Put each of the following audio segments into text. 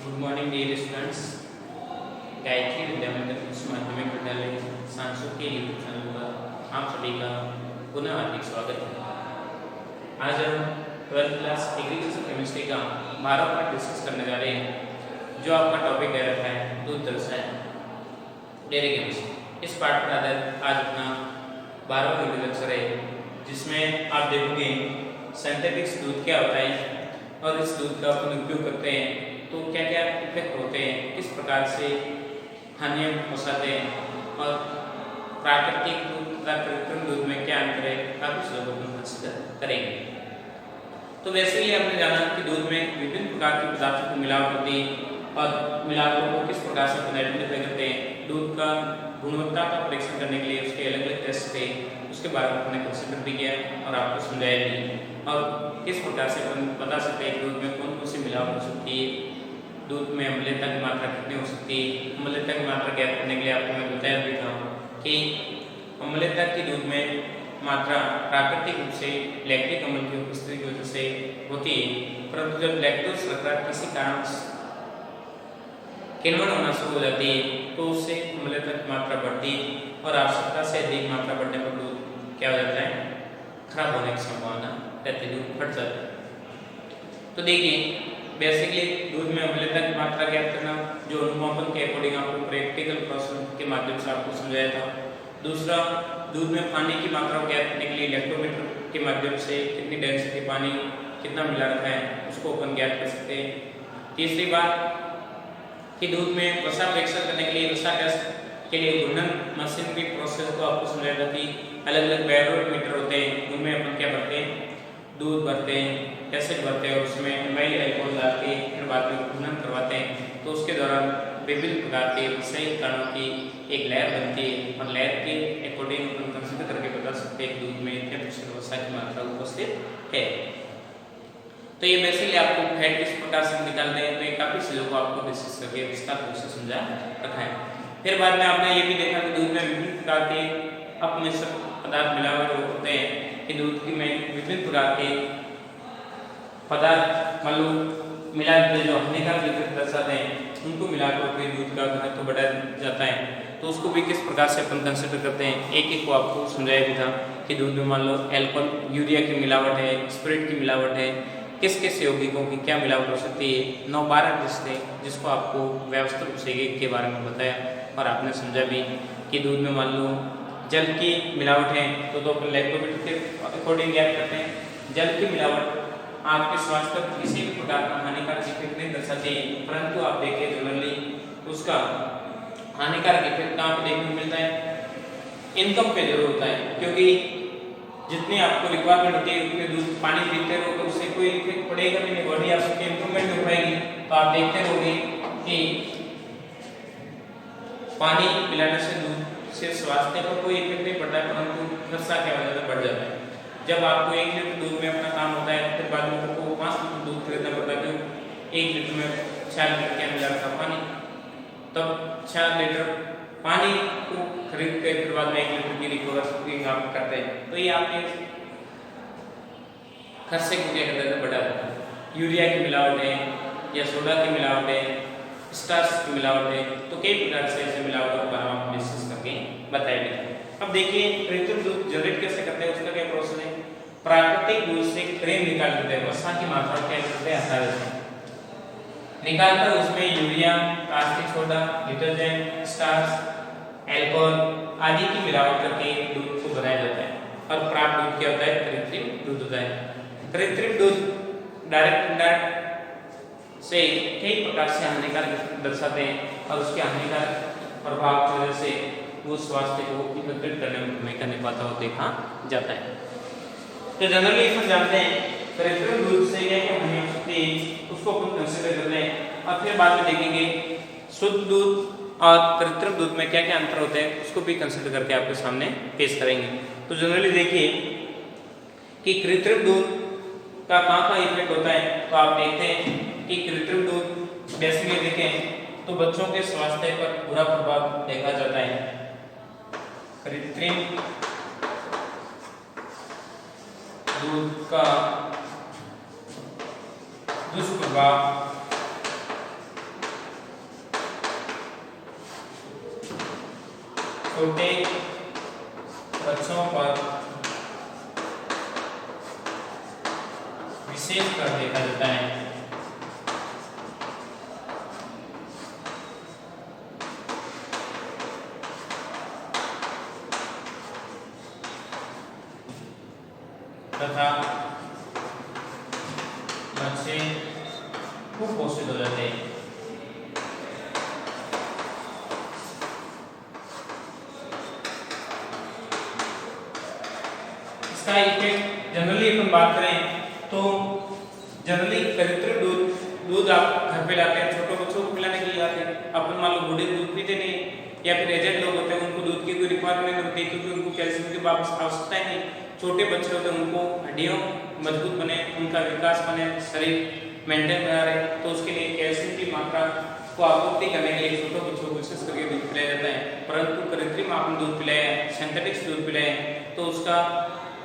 Good morning dear students. Gayatri Vidya Mandir उच्च माध्यमिक विद्यालय सांसद के यूट्यूब चैनल पर आप सभी का पुनः हार्दिक स्वागत है। आज हम 12th क्लास एग्रीकल्चर केमिस्ट्री का 12वां पार्ट डिस्कस करने जा रहे हैं, जो आपका टॉपिक दे रखा है दूध रसायन डेयरी केमिस्ट्री। इस पार्ट पर आधारित आज अपना 12वां वीडियो लेक्चर है, जिसमें आप देखोगे सिंथेटिक दूध क्या होता है और इस दूध का अपन उपयोग करते हैं तो क्या क्या इफेक्ट होते हैं, किस प्रकार से हानि पहुँचाते हैं और प्राकृतिक दूध तथा कृत्रिम दूध में क्या अंतर है, काफी सुलभ कंसिडर करेंगे। तो वैसे ही आपने जाना कि दूध में विभिन्न प्रकार के पदार्थों को मिलावट होती है और मिलावटों को किस प्रकार से अपन आइडेंटिफाई करते हैं। दूध का गुणवत्ता का परीक्षण करने के लिए उसके अलग अलग टेस्ट थे, उसके बारे में हमने कंसिडर भी किया और आपको समझाया भी, और किस प्रकार से अपन बता सकते हैं दूध में कौन कौन सी मिलावट हो सकती है, दूध में अम्लता की मात्रा कितनी हो सकती है। अम्लता की मात्रा ज्ञात करने के लिए आपको मैं बताया भी था कि अम्लता की दूध में मात्रा प्राकृतिक रूप से लैक्टिक अम्ल की उपस्थिति की वजह से होती है, परंतु जब लैक्टोज शर्करा किसी कारण किण्वन होना शुरू हो जाती है तो उससे अम्लता की मात्रा बढ़ती है और आवश्यकता से अधिक मात्रा बढ़ने पर दूध क्या हो जाता है, खराब होने की संभावना रहती है, दूध फट जाता है। तो देखिए बेसिकली दूध में अम्लता की मात्रा ज्ञात करना जो अनुमापन के अकॉर्डिंग आपको प्रैक्टिकल प्रोसेस के माध्यम से आपको समझाया था। दूसरा, दूध में पानी की मात्रा को ज्ञात करने के लिए इलेक्ट्रोमीटर के माध्यम से कितनी डेंसिटी पानी कितना मिला रखा है उसको अपन ज्ञात कर सकते हैं। तीसरी बात कि दूध में वसा परीक्षण करने के लिए वसा टेस्ट के लिए घूर्णन मशीन की प्रोसेस को आपको समझाया था कि अलग अलग बैरोमीटर होते हैं, उनमें अपन क्या करते हैं, दूध भरते हैं, एसिड भरते हैं और उसमें एमाइल अल्कोहल डाल के फिर बाद में घूर्णन करवाते हैं, तो उसके दौरान विभिन्न प्रकार के रासायनिक कणों की एक लहर बनती है और लहर के अकॉर्डिंग अपन कंसिडर करके बता सकते हैं दूध में क्या प्रतिशत वसा की मात्रा उपस्थित है। तो ये बेसिकली आपको फैट किस प्रकार से निकालते हैं, तो ये काफी चीजों को आपको डिस्कस करके विस्तार रूप से समझा रखा है। फिर बाद में आपने ये भी देखा कि दूध में विभिन्न प्रकार के अपमिश्र पदार्थ मिलावट होते हैं कि दूध की में विभिन्न प्रकार के पदार्थ मान लो मिला जो हानिकारक इफेक्ट दर्शाते हैं उनको मिलाकर के दूध का घनत्व तो बढ़ा जाता है, तो उसको भी किस प्रकार से अपन कंसिडर करते हैं। एक एक को आपको समझाया भी था कि दूध में मान लो एल्कोहल यूरिया की मिलावट है, स्पिरिट की मिलावट है, किस किस यौगिकों की क्या मिलावट हो सकती है, 9-12 टेस्ट थे जिसको आपको व्यवस्थित रूप से के बारे में बताया और आपने समझा भी कि दूध में मान लो जल की मिलावट है तो अपन लैक्टोमीटर के अकॉर्डिंग ज्ञात करते हैं। जल की मिलावट आपके स्वास्थ्य पर किसी भी प्रकार का हानिकारक इफेक्ट नहीं दर्शाती है, परंतु आप देखिए जनरली उसका हानिकारक इफेक्ट कहाँ पे देखने को मिलता है, इनकम पे जरूर होता है, क्योंकि जितनी आपको रिक्वायरमेंट होती है उतने दूध पानी पीते रहो तो उससे कोई इफेक्ट पड़ेगा नहीं, बॉडी आपकी इंप्रूवमेंट हो पाएगी। तो आप देखते रहोगे कि पानी पिलाने से दूध से स्वास्थ्य पर कोई इफेक्ट नहीं पड़ता है, परंतु नशा क्या हो जाता है, बढ़ जाता है। जब आपको 1 लीटर दूध में अपना काम होता है फिर बाद में आपको 5 लीटर दूध खरीदना पड़ता है, क्यों 1 लीटर में 4 लीटर क्या मिला रखा पानी, तब 4 लीटर पानी को खरीद के फिर बाद में 1 लीटर की रिकवर आप करते हैं, तो ये आपके खर्चे को क्या करते हैं, बढ़ा देता है। यूरिया की मिलावट है या सोडा की मिलावट है, स्टार्च की मिलावट है, तो कई प्रकार से ऐसे मिलावटों पर हम डिस्कस करके बताएंगे। अब देखिए कृत्रिम दूध जनरेट कैसे करते हैं, उसका क्या प्रोसेस है। प्राकृतिक दूध से क्रीम निकाल देते हैं, वसा की मात्रा क्या करते हैं, हटा देते हैं, निकालकर उसमें urea, caustic soda, detergent, starch, alcohol आदि की मिलावट करके दूध को बनाया जाता है और प्राप्त दूध क्या होता है, कृत्रिम दूध होता है। कृत्रिम दूध डायरेक्ट इंडायरेक्ट से कई प्रकार से हानिकारक दर्शाते हैं और उसके हानिकारक प्रभाव की वजह से वो स्वास्थ्य को इफेक्ट करने में भूमिका निभाता हुआ देखा जाता है। तो जनरली हम जानते हैं कृत्रिम दूध से क्या क्या हानि हो सकती है, उसको अपन कंसीडर करते हैं और फिर बाद में देखेंगे शुद्ध दूध और कृत्रिम दूध में क्या क्या अंतर होते हैं, उसको भी कंसीडर करके आपके सामने पेश करेंगे। तो जनरली देखिए कि कृत्रिम दूध का कहाँ इफेक्ट होता है, तो आप देखते हैं कि कृत्रिम दूध बेसिकली देखें तो बच्चों के स्वास्थ्य पर बुरा प्रभाव देखा जाता है। कृत्रिम दूध का दुष्प्रभाव छोटे बच्चों पर विशेष कर देखा जाता है। तथा बच्चे कुपोषित हो जाते हैं। इसका इफेक्ट जनरली अपन बात करें तो जनरली कृत्रिम दूध आप घर पे लाते हैं, छोटे बच्चों को पिलाने के लिए लाते हैं। अपन मान लो बूढ़े दूध पीते नहीं या फिर एजेड लोग होते हैं, उनको दूध की कोई रिक्वायरमेंट नहीं होती क्योंकि उनको कैल्शियम की आवश्यकता ही नहीं। छोटे बच्चे होते हैं, उनको हड्डियों मजबूत बने, उनका विकास बने, शरीर मेंटेन बना रहे, तो उसके लिए कैल्शियम की मात्रा को आपूर्ति करने के लिए छोटे बच्चों को विशेष करके दूध पिलाया जाता है। परंतु कृत्रिम आपने दूध पिलाया, सिंथेटिक दूध पिलाया तो उसका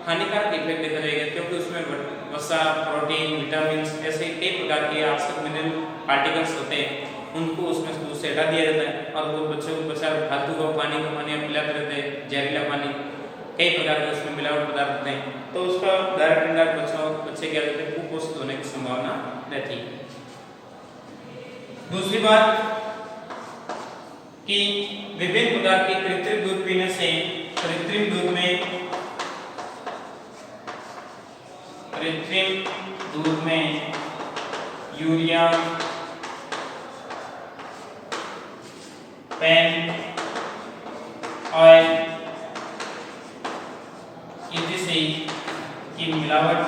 हानिकारक इफेक्ट देखा जाएगा, क्योंकि उसमें वसा, प्रोटीन, विटामिन ऐसे कई प्रकार के आवश्यक मिनरल पार्टिकल्स होते हैं, उनको उसमें दूध से हटा दिया जाता है और वो बच्चों को बचा फालतू का पानी पिलाते रहते हैं, जहरीला पानी, कई प्रकार के उसमें मिलावट पदार्थ होते हैं, तो उसका डायरेक्ट इनडायरेक्ट बच्चे क्या होते हैं, कुपोषित होने की संभावना रहती है। दूसरी बात कि विभिन्न प्रकार के कृत्रिम दूध पीने से कृत्रिम दूध में यूरिया, पेन ऑयल इत्यादि की मिलावट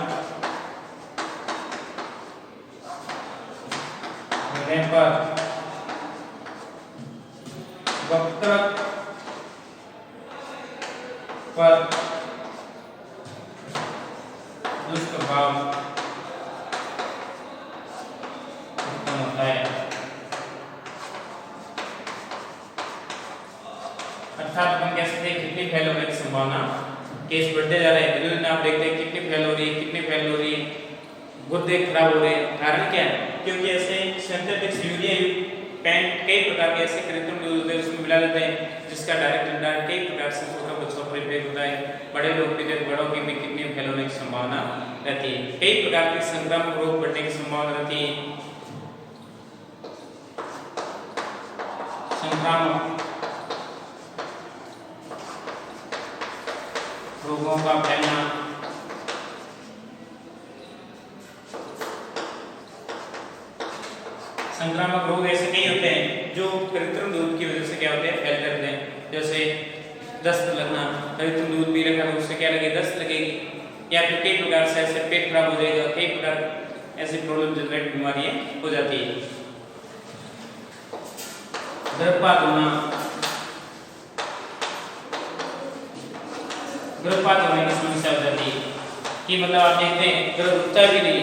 होने पर वक्तृत्व पर दुष्प्रभाव उत्पन्न होता है। अर्थात हम कह सकते हैं किडनी फेल होने की संभावना, केस बढ़ते जा रहे हैं, दिन आप देखते हैं किडनी फेल हो रही है, गुर्दे खराब हो रहे हैं। कारण क्या है? क्योंकि ऐसे सिंथेटिक यूरिया पेंट कई प्रकार के ऐसे कृत्रिम दूध होते हैं उसमें मिला लेते हैं, जिसका डायरेक्ट इनडायरेक्ट कई प्रकार से छोटे बच्चों पर इफेक्ट होता है। बड़े लोग भी बड़ों की भी किडनी फेल होने की संभावना रहती है। कई प्रकार के संक्रामक रोग बढ़ने की संभावना रहती है। संक्रामक रोगों का फैलना, संक्रामक रोग ऐसे कई होते हैं जो कृत्रिम दूध की वजह से क्या होते हैं, फैलते रहते हैं। जैसे दस्त लगना, कृत्रिम दूध पी रखा तो उससे क्या लगेगी, दस्त लगेगी, या फिर कई प्रकार से ऐसे पेट खराब हो जाएगा, कई प्रकार ऐसी प्रॉब्लम जनरेट बीमारियां हो जाती है। गर्भपात होना, गर्भपात होने की समस्या हो जाती है कि मतलब आप देखते हैं गर्भ रुकता भी नहीं।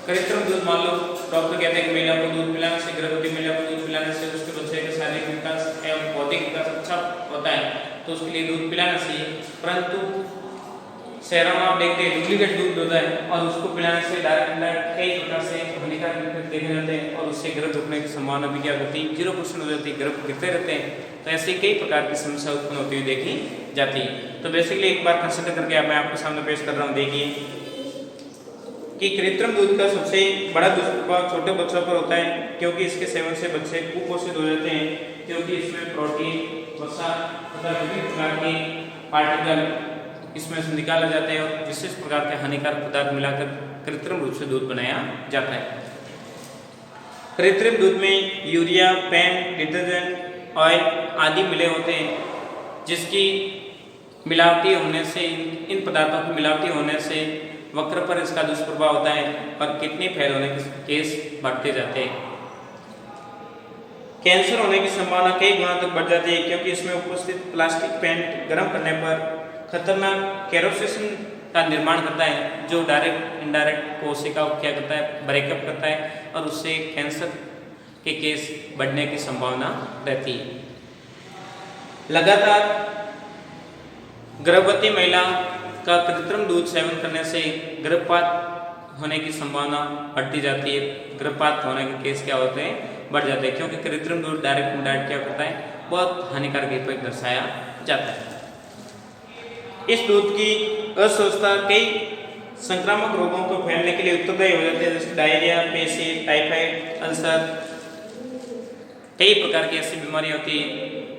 कृत्रिम दूध मान लो डॉक्टर कहते हैं कि महिला को दूध पिलाने से, गर्भवती महिला को दूध पिलाने से उसके बच्चे का शारीरिक विकास एवं बौद्धिक विकास अच्छा होता है, तो उसके लिए दूध पिलाना चाहिए। परंतु शहरों में आप देखते हैं डुप्लीकेट दूध होता है और उसको पिलाने से डायरेक्ट कई प्रकार से हानिकारक इफेक्ट देखे जाते हैं और उससे गर्भ रुकने की संभावना भी क्या होती है, 0% हो जाती है, गर्भ गिरते रहते हैं। तो ऐसे कई प्रकार की समस्या उत्पन्न होती हुई देखी जाती है। तो बेसिकली एक बार कंसिडर करके मैं आपके सामने पेश कर रहा हूँ। देखिए कि कृत्रिम दूध का सबसे बड़ा दुष्प्रभाव छोटे बच्चों पर होता है, क्योंकि इसके सेवन से बच्चे कुपोषित हो जाते हैं, क्योंकि इसमें प्रोटीन, वसा तथा विभिन्न प्रकार के पार्टिकल इसमें से निकाले जाते हैं और विशेष प्रकार के हानिकारक पदार्थ मिलाकर कृत्रिम रूप से दूध बनाया जाता है। कृत्रिम दूध में यूरिया, पेंट, डिटर्जेंट, ऑयल आदि मिले होते हैं, जिसकी मिलावटी होने से, इन पदार्थों की मिलावटी होने से वक्र पर इसका दुष्प्रभाव होता है और किडनी फेल होने के केस बढ़ते जाते हैं। कैंसर होने की संभावना कई गुना तक बढ़ जाती है, क्योंकि इसमें उपस्थित प्लास्टिक पेंट गर्म करने पर खतरनाक केरोसिन का निर्माण करता है, जो डायरेक्ट इनडायरेक्ट कोशिका को क्या करता है, ब्रेकअप करता है और उससे कैंसर के केस बढ़ने की संभावना रहती है। लगातार गर्भवती महिला का कृत्रिम दूध सेवन करने से गर्भपात होने की संभावना बढ़ती जाती है। गर्भपात होने के केस क्या होते हैं, बढ़ जाते हैं, क्योंकि कृत्रिम दूध डायरेक्ट इनडायरेक्ट क्या करता है, बहुत हानिकारक इफेक्ट दर्शाया जाता है। इस दूध की अस्वस्थता कई संक्रामक रोगों को फैलने के लिए उत्तरदायी हो जाती है, जैसे डायरिया, पेशी, टाइफाइड, अल्सर। कई प्रकार की ऐसी बीमारियां होती है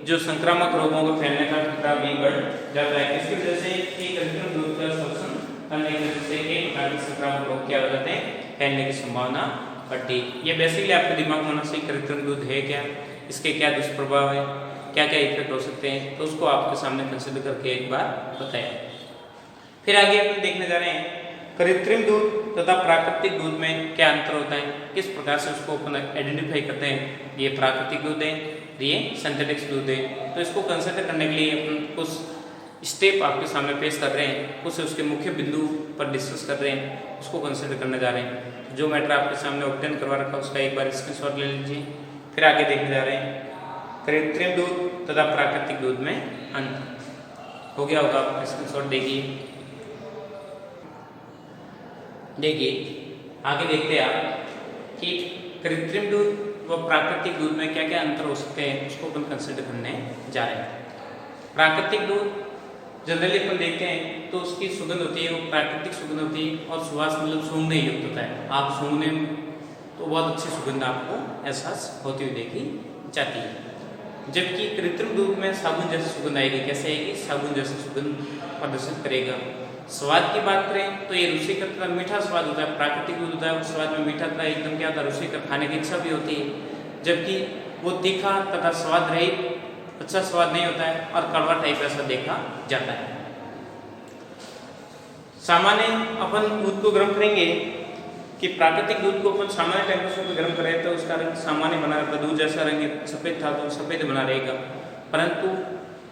जो संक्रामक रोगों को फैलने का खतरा भी बढ़ जाता है। इसकी वजह से कृत्रिम दूध का शोषण करने की वजह से कई प्रकार के संक्रामक रोग क्या हो जाते हैं, फैलने की संभावना बढ़ती है। ये बेसिकली आपके दिमाग में होना चाहिए कृत्रिम दूध है क्या, इसके क्या दुष्प्रभाव है, क्या क्या इफेक्ट हो सकते हैं, तो उसको आपके सामने कंसिडर करके एक बार बताया। फिर आगे अपन देखने जा रहे हैं कृत्रिम दूध तथा प्राकृतिक दूध में क्या अंतर होता है, किस प्रकार से उसको अपन आइडेंटिफाई करते हैं। ये प्राकृतिक दूध है, ये सिंथेटिक्स दूध है। तो इसको कंसिडर करने के लिए अपन कुछ स्टेप आपके सामने पेश कर रहे हैं, कुछ उसके मुख्य बिंदु पर डिस्कस कर रहे हैं, उसको कंसिडर करने जा रहे हैं। जो मैटर आपके सामने ऑब्टेन करवा रखा उसका एक बार स्क्रीनशॉट ले लीजिए। फिर आगे देखने जा रहे हैं कृत्रिम दूध तथा प्राकृतिक दूध में अंतर। हो गया होगा, आप स्क्रीनशॉट देखिए आगे देखते हैं आप कि कृत्रिम दूध व प्राकृतिक दूध में क्या क्या अंतर हो सकते हैं, उसको अपन कंसिडर करने जा रहे हैं। प्राकृतिक दूध जनरली अपन देखते हैं तो उसकी सुगंध होती है, वो प्राकृतिक सुगंध होती है और सुवास मतलब सूंघने युक्त होता है। आप सूंघने तो बहुत अच्छी सुगंध आपको एहसास होती हुई देखी जाती है। जबकि कृत्रिम दूध में साबुन जैसी सुगंध आएगी। कैसे आएगी? साबुन जैसी सुगंध प्रदर्शित करेगा। स्वाद की बात करें तो ये रुचिकर तथा मीठा स्वाद होता है। प्राकृतिक दूध होता है उस स्वाद में मीठा तथा एकदम क्या होता है, रुचिकर, खाने की इच्छा भी होती है। जबकि वो तीखा तथा स्वाद रहित अच्छा स्वाद नहीं होता है और कड़वा टाइप ऐसा देखा जाता है। सामान्य अपन दूध को गर्म करेंगे कि प्राकृतिक दूध को अपन सामान्य टेम्परेचर पर गर्म करें तो उसका रंग सामान्य बना रहता है। दूध जैसा रंग सफेद था तो सफेद बना रहेगा, परंतु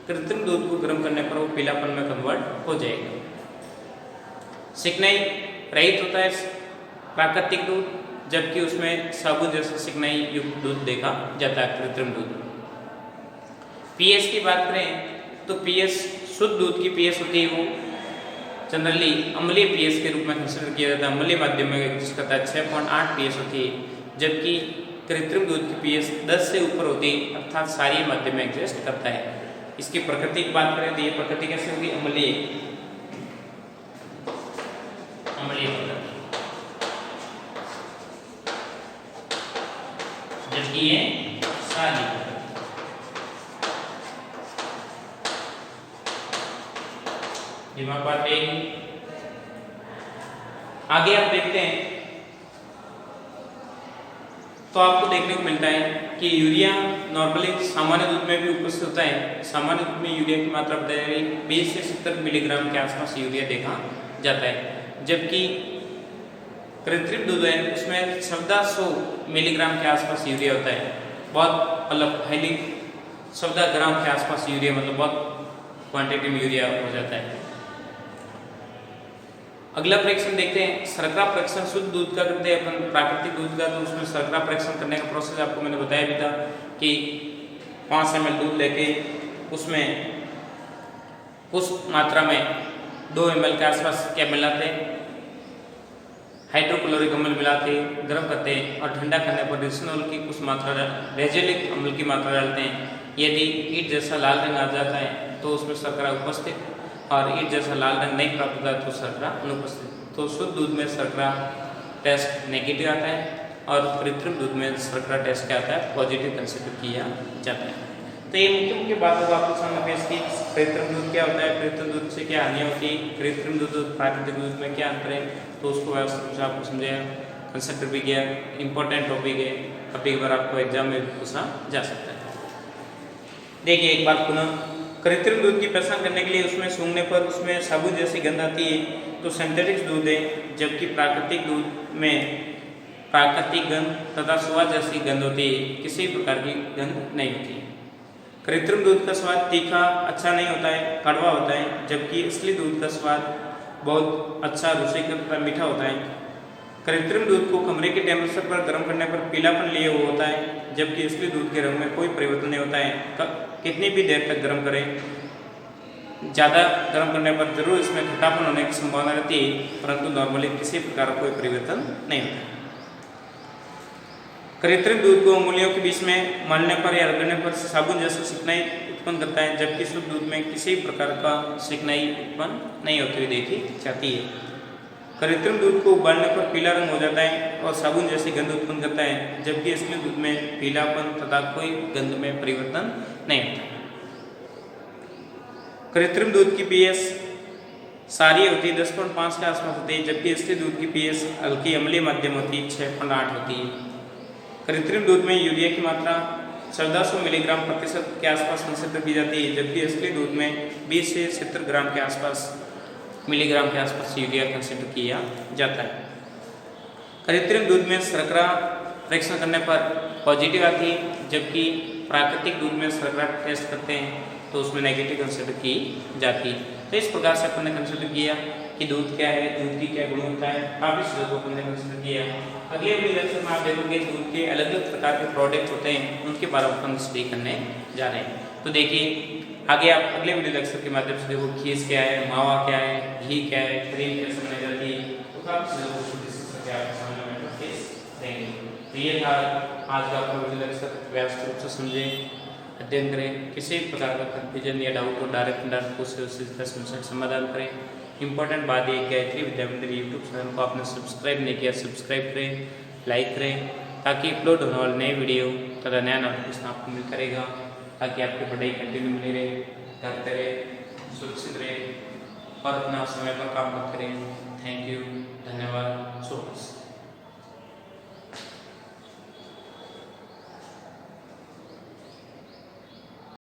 कृत्रिम दूध को गर्म करने पर वो पीलापन में कन्वर्ट हो जाएगा। चिकनाई रहित होता है प्राकृतिक दूध, जबकि उसमें साबुन जैसा चिकनाई युक्त दूध देखा जाता है कृत्रिम दूध। पीएच की बात करें तो पीएच शुद्ध दूध की पीएच होती है वो जनरली अम्लीय पीएच के रूप में कंसिडर किया जाता है। अम्लीय माध्यम में एग्जिस्ट करता है, 6.8 पीएच होती है, जबकि कृत्रिम दूध की पीएच 10 से ऊपर होती है, अर्थात क्षारीय माध्यम में एग्जिस्ट करता है। इसकी प्रकृति की बात करें तो ये प्रकृति कैसे होगी? अम्लीय प्रकृति, जबकि ये क्षारीय। दिमाग बात रहेगी। आगे आप देखते हैं तो आपको देखने को मिलता है कि यूरिया नॉर्मली सामान्य दूध में भी उपस्थित होता है। सामान्य दूध में यूरिया की मात्रा बताई जा रही है 20 से 70 मिलीग्राम के आसपास यूरिया देखा जाता है, जबकि कृत्रिम दूध है उसमें 1400 मिलीग्राम के आसपास यूरिया होता है। बहुत मतलब हाईली 14 ग्राम के आसपास यूरिया, मतलब बहुत क्वांटिटी में यूरिया हो जाता है। अगला परीक्षण देखते हैं शर्करा परीक्षण। शुद्ध दूध का करते हैं अपन प्राकृतिक दूध का, तो उसमें शर्करा परीक्षण करने का प्रोसेस आपको मैंने बताया भी था कि 5 ml दूध लेके उसमें कुछ मात्रा में 2 ml के आसपास क्या मिलाते हैं, हाइड्रोक्लोरिक अम्ल मिलाते गर्म करते हैं और ठंडा करने पर रिसिनॉल की कुछ मात्रा, रेजेलिक अम्ल की मात्रा डालते हैं। यदि ईट जैसा लाल रंग आ जाता है तो उसमें शर्करा उपस्थित, और ईट जैसा लाल रंग नहीं प्राप्त होता है तो शर्करा अनुपस्थित। तो शुद्ध दूध में शर्करा टेस्ट नेगेटिव आता है और कृत्रिम दूध में शर्करा टेस्ट क्या आता है, पॉजिटिव कंसिडर किया जाता है। तो ये मुख्य मुख्य बातों को आपके सामने पेश की। कृत्रिम दूध क्या होता है, कृत्रिम दूध से क्या हानियाँ होती है, कृत्रिम दूध और प्राकृतिक दूध में क्या अंतर है, तो उसको व्यवस्थित आपको समझाया, कंसिडर भी किया। इंपॉर्टेंट टॉपिक है, कभी एक बार आपको एग्जाम में पूछा जा सकता है। देखिए एक बात पुनः, कृत्रिम दूध की पहचान करने के लिए उसमें सूंघने पर उसमें साबुन जैसी गंध आती है तो सिंथेटिक्स दूध है, जबकि प्राकृतिक दूध में प्राकृतिक गंध तथा स्वाद जैसी गंध होती है, किसी प्रकार की गंध नहीं होती। कृत्रिम दूध का स्वाद तीखा अच्छा नहीं होता है, कड़वा होता है, जबकि असली दूध का स्वाद बहुत अच्छा रुचिकर तथा मीठा होता है। कृत्रिम दूध को कमरे के टेम्परेचर पर गर्म करने पर पीलापन लिए हुआ होता है, जबकि असली दूध के रंग में कोई परिवर्तन नहीं होता है। कितनी भी देर तक गर्म करें, ज़्यादा गर्म करने पर जरूर इसमें खट्टापन होने की संभावना रहती है, परंतु नॉर्मली किसी प्रकार कोई परिवर्तन नहीं होता। कृत्रिम दूध को उंगलियों के बीच में मलने पर या रगड़ने पर साबुन जैसा चिकनाई उत्पन्न करता है, जबकि शुद्ध दूध में किसी भी प्रकार का चिकनाई उत्पन्न नहीं होती हुई देखी जाती है। कृत्रिम दूध को उबालने पर पीला रंग हो जाता है और साबुन जैसी गंध उत्पन्न करता है, जबकि असली दूध में पीलापन तथा कोई गंध में परिवर्तन नहीं होता। कृत्रिम दूध की पीएच सारी होती है 10.5 के आसपास होती है, जबकि असली दूध की पीएच हल्की अम्लीय मध्यम होती है 6.8 होती है। कृत्रिम दूध में यूरिया की मात्रा 1400 मिलीग्राम प्रतिशत के आसपास कंसिडर की जाती है, जबकि असली दूध में 20 से 70 ग्राम के आसपास मिलीग्राम के आसपास यूरिया कंसिडर किया जाता है। कृत्रिम दूध में शर्करा परीक्षण करने पर पॉजिटिव आती है, जबकि प्राकृतिक दूध में शर्करा टेस्ट करते हैं तो उसमें नेगेटिव कंसिडर की जाती है। तो इस प्रकार से अपन ने कंसिडर किया कि दूध क्या है, दूध की क्या गुणवत्ता है, काफी चीजों को अपन ने कंसिडर किया। अगले वीडियो लेक्चर में आप देखोगे दूध के अलग अलग प्रकार के प्रोडक्ट होते हैं, उनके बारे में अपन स्टडी करने जा रहे हैं। तो देखिए आगे आप अगले वीडियो लेक्चर के माध्यम से देखो खीस क्या है, मावा क्या है, घी क्या है, क्रीम कैसे बनाई जाती है, तो काफी चीजों को डिस्कस करके आप समझने में केस देंगे। तो ये था आज का आपका वीडियो लेक्चर, व्यवस्थित रूप से समझे, अध्ययन करें। किसी भी प्रकार का कंफ्यूजन या डाउट हो डायरेक्ट पूछ उसी का समाधान करें। इंपॉर्टेंट बात ये गायत्री विद्या मंदिर यूट्यूब चैनल को आपने सब्सक्राइब नहीं किया, सब्सक्राइब करें, लाइक करें, ताकि अपलोड होने वाले नए वीडियो तथा नया नोटिफिकेशन आपको मिलता रहेगा, ताकि आपकी पढ़ाई कंटिन्यू मिली रहे, घर पे रहे, सुरक्षित रहे और अपना समय पर काम करते रहें। थैंक यू, धन्यवाद, सो मच।